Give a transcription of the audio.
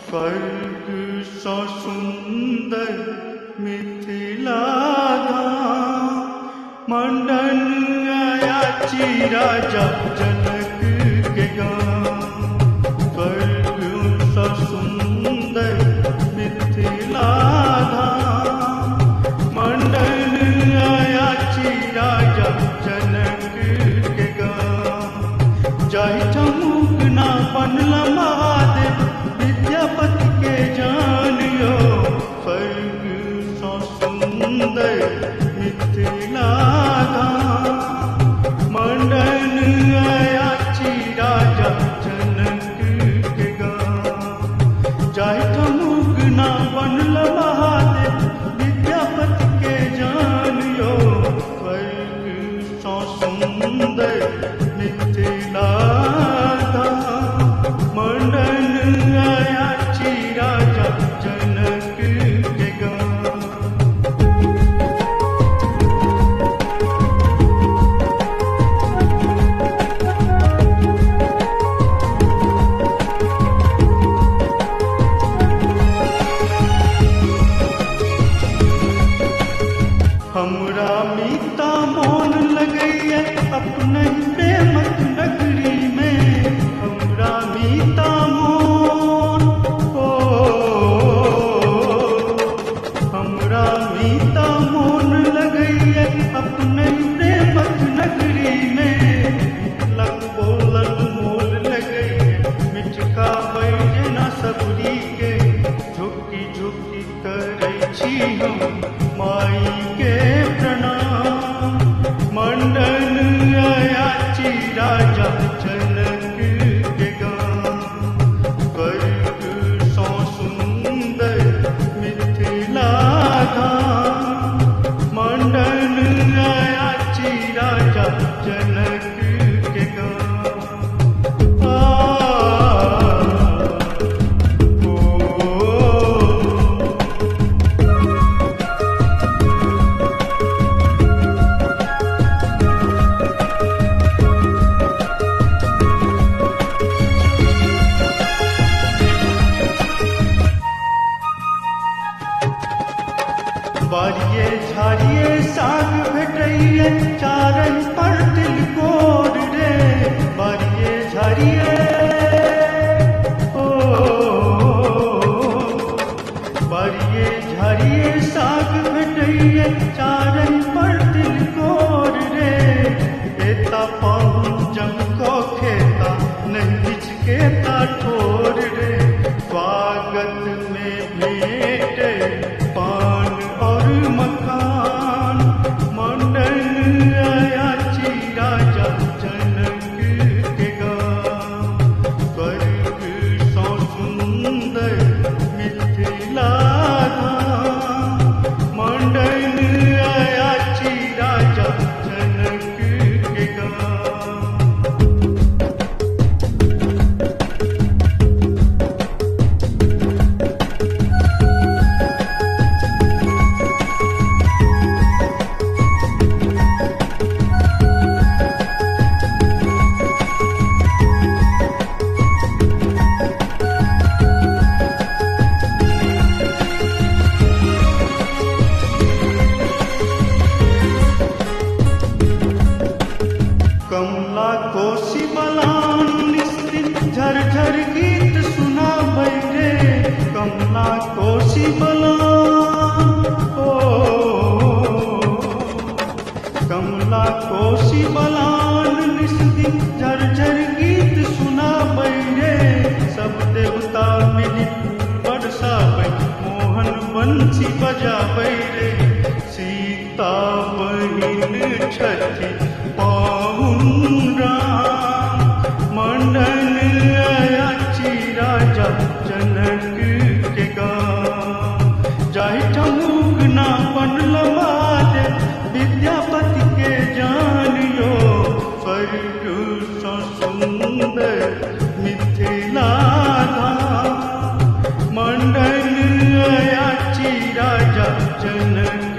स्वर्ग सौ सुंदर मिथिला धाम, मंडन आयाची राजा जनक के गाँव। स्वर्ग सौ सुंदर मिथिला धाम, मंडन आयाची राजा जनक के गाँव। जाहि ठमुक ना बनला महादेव विद्यापति के जानियो। स्वर्ग सौ सुंदर मिथिला धाम, मंडन आयाची राजा जनक के गाँव। जाहि ठमुक ना बनला महादेव विद्यापति के जानियो। स्वर्ग सौ सुंदर मिथिला धाम, मंडन आयाची राजा जनक के गाँव। हमरा मीता मोन लगैया अपने प्रेमक नगरी में। हमरा मीता मोन हमरा मीता मोन लगैया अपने प्रेमक नगरी में। लग बोलल मोल लगैया मिठका बैजना सबरी के। झुकी झुकी करै छी हम माई के प्रणाम। मंडन आयाची राजा जनक के गाँव। स्वर्ग सौ सुंदर मिथिला धाम, मंडन आयाची राजा जनक के गाँव। बारिये झाड़िये साग भेटैये चारन पर तिलकोर रे। बारिये झाड़िये बारिये झाड़िये साग भेटैये चारन पर तिलकोर रे। एता पाहुन जमको खेता नहीं हिचकेता ठोर रे। स्वागत में भेटे पान और मकान, मंडन आयाची राजा जनक के गाँव। स्वर्ग सौ सुंदर मिथिला धाम, मंडन आयाची राजा जनक के गाँव। कमला कोसी बलान निस्तिन झरझर गीत सुना रे। कमला कोसी बलान कमला कोसी बलान निस्तिन झरझर गीत सुना रे। सब देवता मिली बरसाबै मोहन बंसी बजाबै रे। सीता बहिन छठी पाहुन राम, मंडन आयाची राजा जनक के गाँव। जाहि ठमुक ना बनल महादेव विद्यापति के जानियो। स्वर्ग सौ सुंदर मिथिला धाम, मंडन अर्चन